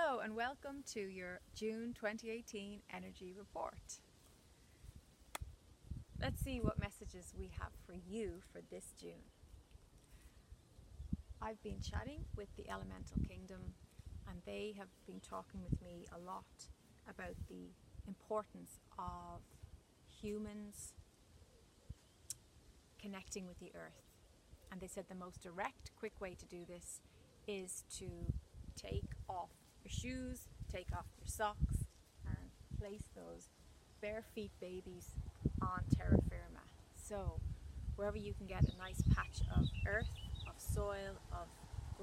Hello and welcome to your June 2018 Energy Report. Let's see what messages we have for you for this June. I've been chatting with the Elemental Kingdom and they have been talking with me a lot about the importance of humans connecting with the earth. And they said the most direct, quick way to do this is to take off your shoes, take off your socks, and place those bare feet babies on terra firma. So wherever you can get a nice patch of earth, of soil, of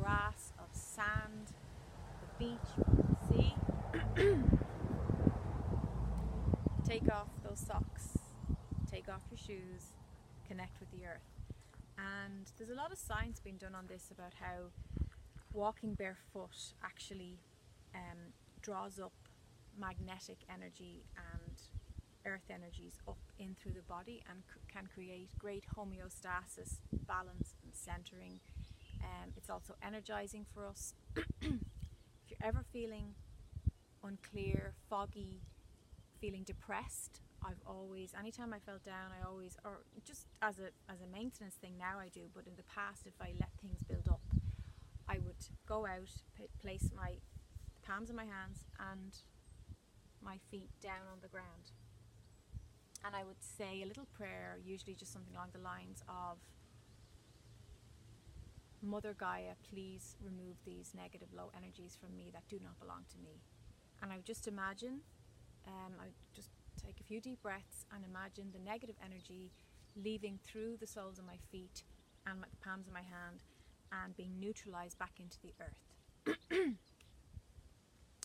grass, of sand, the beach, the sea, take off those socks, take off your shoes, connect with the earth. And there's a lot of science being done on this about how walking barefoot actually draws up magnetic energy and earth energies up in through the body and can create great homeostasis, balance and centering. It's also energizing for us. If you're ever feeling unclear, foggy, feeling depressed, anytime I felt down, or just as a maintenance thing now I do, but in the past if I let things build up, I would go out, place my palms of my hands and my feet down on the ground, and I would say a little prayer, usually just something along the lines of, Mother Gaia, please remove these negative low energies from me that do not belong to me. And I would just imagine, I would just take a few deep breaths and imagine the negative energy leaving through the soles of my feet and the palms of my hand and being neutralized back into the earth.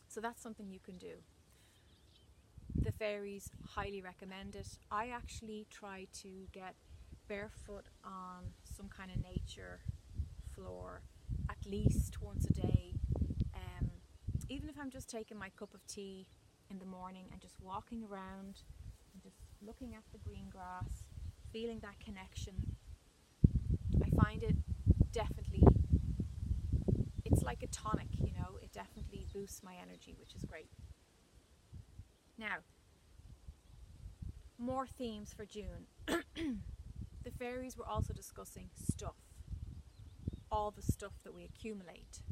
So that's something you can do. The fairies highly recommend it. I actually try to get barefoot on some kind of nature floor at least once a day. Even if I'm just taking my cup of tea in the morning and just walking around and just looking at the green grass, feeling that connection, I find it definitely, it's like a tonic, you know, it definitely boosts my energy, which is great. Now, more themes for June. The fairies were also discussing stuff, all the stuff that we accumulate.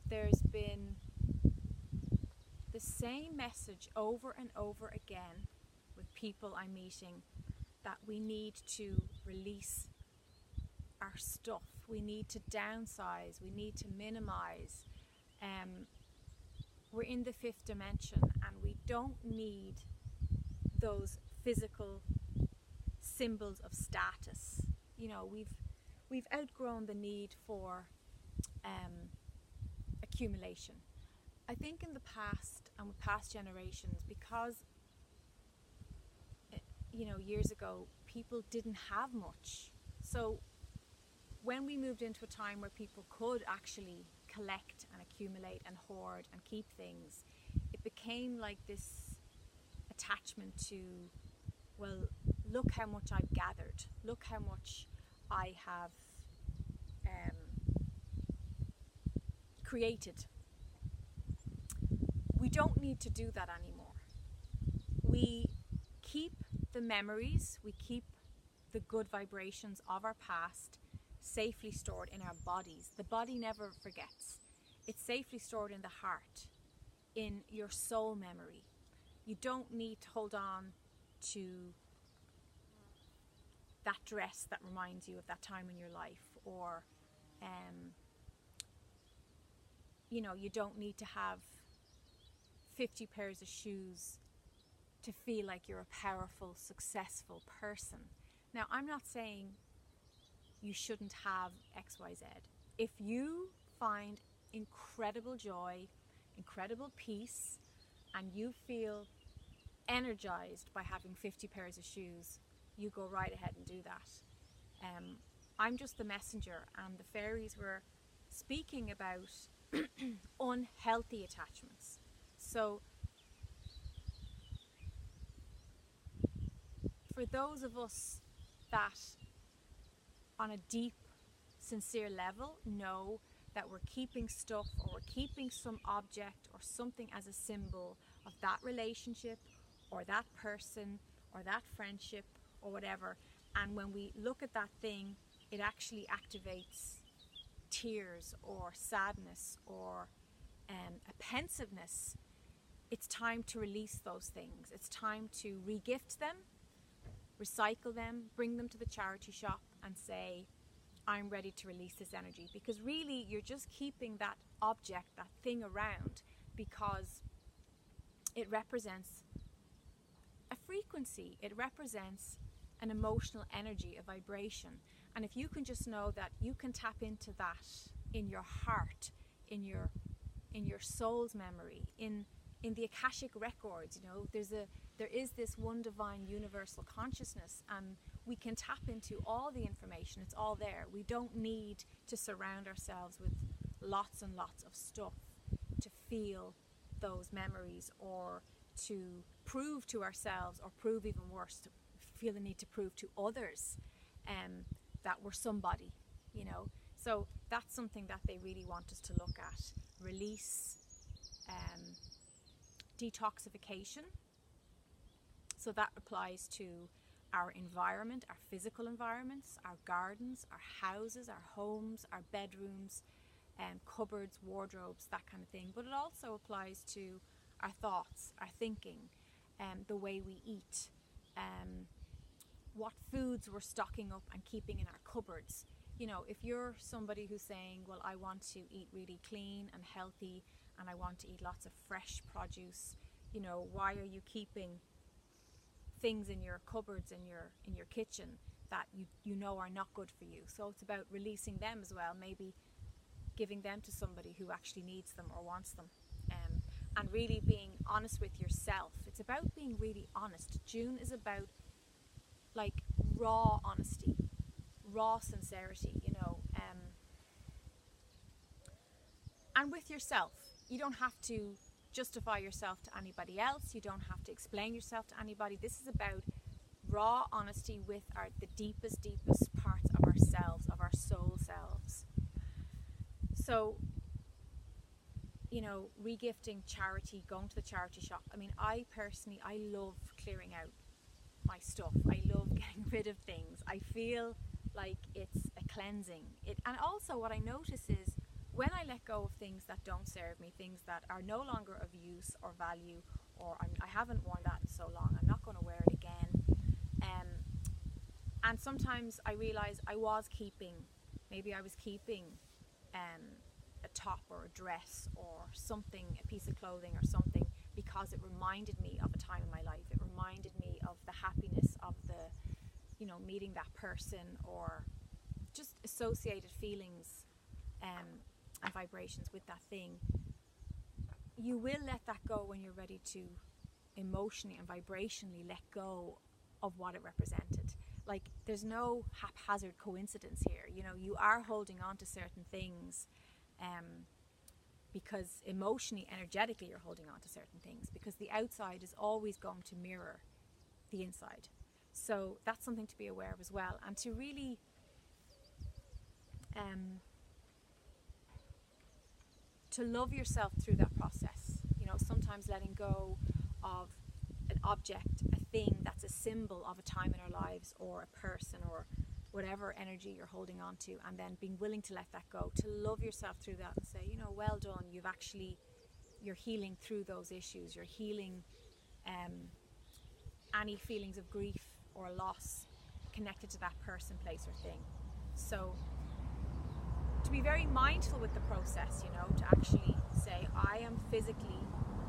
There's been the same message over and over again with people I'm meeting, that we need to release our stuff, we need to downsize, we need to minimize. We're in the fifth dimension and we don't need those physical symbols of status. You know, we've outgrown the need for accumulation. I think in the past and with past generations, because years ago people didn't have much, so when we moved into a time where people could actually collect and accumulate and hoard and keep things, it became like this attachment to, well, look how much I've gathered, look how much I have created. We don't need to do that anymore. We keep the memories, we keep the good vibrations of our past safely stored in our bodies. The body never forgets. It's safely stored in the heart, in your soul memory. You don't need to hold on to that dress that reminds you of that time in your life, or you don't need to have 50 pairs of shoes to feel like you're a powerful, successful person. Now, I'm not saying you shouldn't have XYZ. If you find incredible joy, incredible peace, and you feel energized by having 50 pairs of shoes, you go right ahead and do that. I'm just the messenger, and the fairies were speaking about unhealthy attachments. So for those of us that on a deep, sincere level know that we're keeping stuff, or we're keeping some object or something as a symbol of that relationship or that person or that friendship or whatever. And when we look at that thing, it actually activates tears or sadness or a pensiveness. It's time to release those things. It's time to regift them, recycle them, bring them to the charity shop and say, I'm ready to release this energy. Because really, you're just keeping that object, that thing around because it represents a frequency. It represents an emotional energy, a vibration. And if you can just know that you can tap into that in your heart, in your soul's memory, in the Akashic records, you know, there is this one divine universal consciousness, and we can tap into all the information. It's all there. We don't need to surround ourselves with lots and lots of stuff to feel those memories, or to prove to ourselves, or prove even worse, to feel the need to prove to others that we're somebody, you know. So that's something that they really want us to look at. Release, detoxification. So that applies to our environment, our physical environments, our gardens, our houses, our homes, our bedrooms, cupboards, wardrobes, that kind of thing. But it also applies to our thoughts, our thinking, the way we eat, what foods we're stocking up and keeping in our cupboards. You know, if you're somebody who's saying, well, I want to eat really clean and healthy, and I want to eat lots of fresh produce, you know, why are you keeping things in your cupboards, in your kitchen, that you know are not good for you? So it's about releasing them as well, maybe giving them to somebody who actually needs them or wants them, and really being honest with yourself. It's about being really honest. June is about like raw honesty, raw sincerity, you know, and with yourself. You don't have to justify yourself to anybody else. You don't have to explain yourself to anybody. This is about raw honesty with the deepest parts of ourselves, of our soul selves. So, you know, regifting, charity, going to the charity shop. I mean, I personally love clearing out my stuff. I love getting rid of things. I feel like it's a cleansing. And also what I notice is, when I let go of things that don't serve me, things that are no longer of use or value, or I haven't worn that in so long, I'm not going to wear it again. And sometimes I realize I was keeping a top or a dress or something, a piece of clothing or something, because it reminded me of a time in my life. It reminded me of the happiness of you know, meeting that person, or just associated feelings and vibrations with that thing. You will let that go when you're ready to emotionally and vibrationally let go of what it represented. Like, there's no haphazard coincidence here. You know, you are holding on to certain things because emotionally, energetically, you're holding on to certain things, because the outside is always going to mirror the inside. So that's something to be aware of as well, and to really to love yourself through that process. You know, sometimes letting go of an object, a thing that's a symbol of a time in our lives, or a person, or whatever energy you're holding on to, and then being willing to let that go, to love yourself through that and say, you know, well done, you're healing through those issues, you're healing any feelings of grief or loss connected to that person, place or thing. So to be very mindful with the process, you know, to actually say, I am physically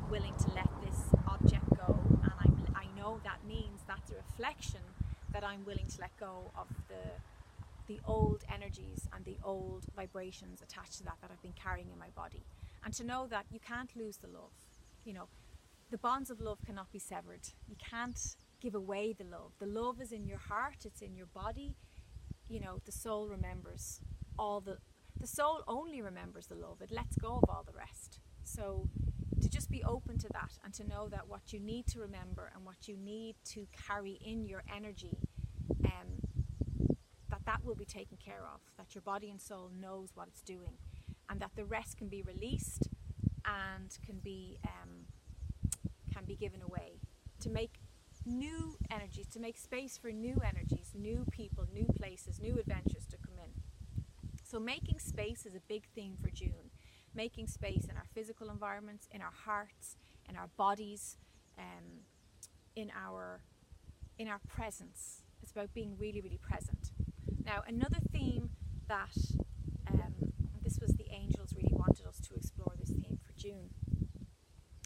willing to let this object go, and I know that means that's a reflection that I'm willing to let go of the old energies and the old vibrations attached to that I've been carrying in my body. And to know that you can't lose the love. You know, the bonds of love cannot be severed. You can't give away the love. The love is in your heart, it's in your body. You know, the soul remembers the soul only remembers the love. It lets go of all the rest. So to just be open to that, and to know that what you need to remember and what you need to carry in your energy, that will be taken care of, that your body and soul knows what it's doing. and that the rest can be released and can be given away, to make new energies, to make space for new energies, new people, new places, new adventures to come in. So making space is a big theme for June. Making space in our physical environments, in our hearts, in our bodies, in our presence. It's about being really, really present. Now, another theme that this was the angels really wanted us to explore this theme for June.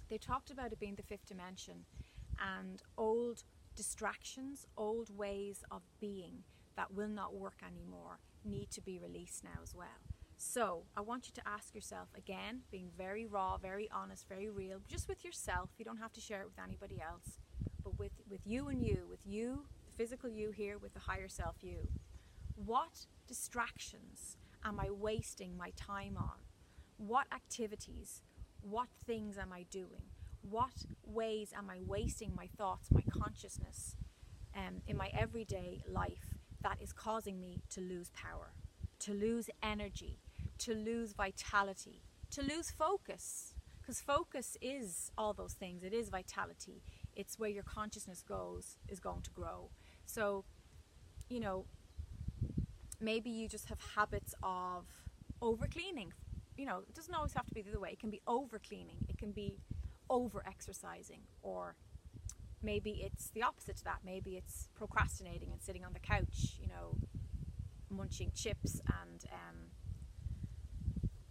They talked about it being the fifth dimension, and old distractions, old ways of being that will not work anymore need to be released now as well. So I want you to ask yourself again, being very raw, very honest, very real, just with yourself. You don't have to share it with anybody else, but with you and you, with you, the physical you here, with the higher self you. What distractions am I wasting my time on? What activities, what things am I doing? What ways am I wasting my thoughts, my consciousness in my everyday life that is causing me to lose power, to lose energy, to lose vitality, to lose focus? Because focus is all those things. It is vitality. It's where your consciousness is going to grow. So, you know, maybe you just have habits of over cleaning. You know, it doesn't always have to be the other way. It can be over cleaning. It can be over exercising, or maybe it's the opposite to that. Maybe it's procrastinating and sitting on the couch, you know, munching chips and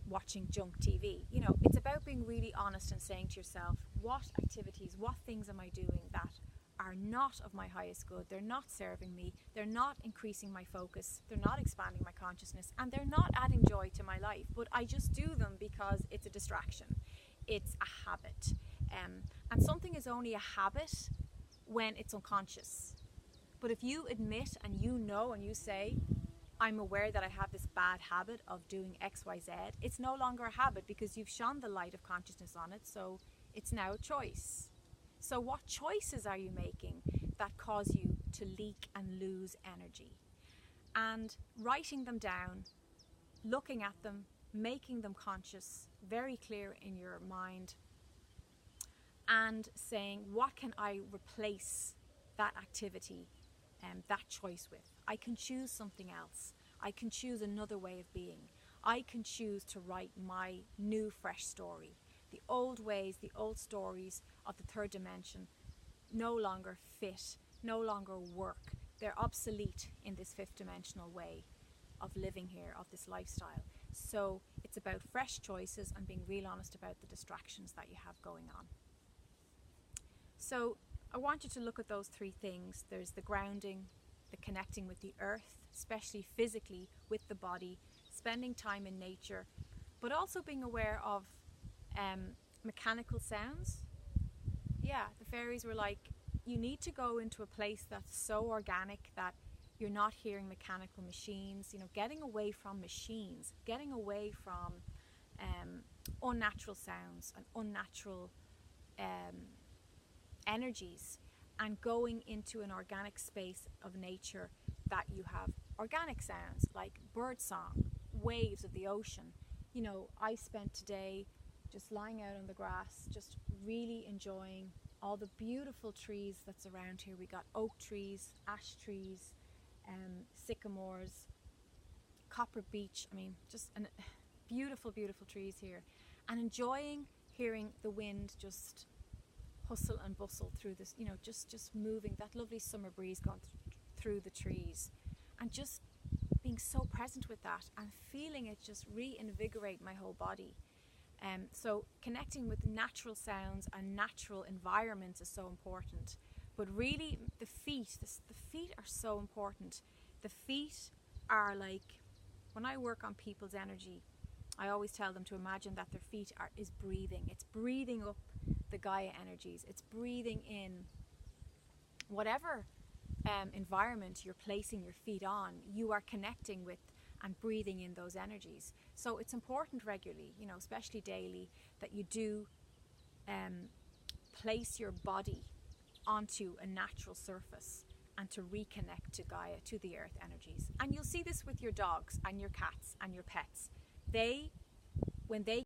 watching junk TV. You know, it's about being really honest and saying to yourself, what activities, what things am I doing that are not of my highest good? They're not serving me. They're not increasing my focus. They're not expanding my consciousness, and they're not adding joy to my life. But I just do them because it's a distraction. It's a habit. And something is only a habit when it's unconscious. But if you admit and you know and you say, I'm aware that I have this bad habit of doing X, Y, Z, it's no longer a habit because you've shone the light of consciousness on it. So it's now a choice. So what choices are you making that cause you to leak and lose energy? And writing them down, looking at them, making them conscious, very clear in your mind, and saying, what can I replace that activity and that choice with? I can choose something else. I can choose another way of being. I can choose to write my new, fresh story. The old ways, the old stories of the third dimension no longer fit, no longer work. They're obsolete in this fifth dimensional way of living here, of this lifestyle. So it's about fresh choices and being real honest about the distractions that you have going on. So I want you to look at those three things. There's the grounding, the connecting with the earth, especially physically with the body, spending time in nature, but also being aware of mechanical sounds. Yeah, the fairies were like, you need to go into a place that's so organic that you're not hearing mechanical machines, you know, getting away from machines, getting away from unnatural sounds and unnatural energies, and going into an organic space of nature that you have organic sounds like bird song, waves of the ocean. You know, I spent today just lying out on the grass, just really enjoying all the beautiful trees that's around here. We got oak trees, ash trees, sycamores, copper beech. I mean, just beautiful, beautiful trees here, and enjoying hearing the wind just hustle and bustle through this, you know, just moving, that lovely summer breeze going through the trees, and just being so present with that and feeling it just reinvigorate my whole body. So connecting with natural sounds and natural environments is so important. But really, the feet are so important. The feet are like, when I work on people's energy, I always tell them to imagine that their feet is breathing. It's breathing up the Gaia energies. It's breathing in whatever environment you're placing your feet on. You are connecting with and breathing in those energies. So it's important regularly, you know, especially daily, that you do place your body onto a natural surface and to reconnect to Gaia, to the earth energies. And you'll see this with your dogs and your cats and your pets. They when they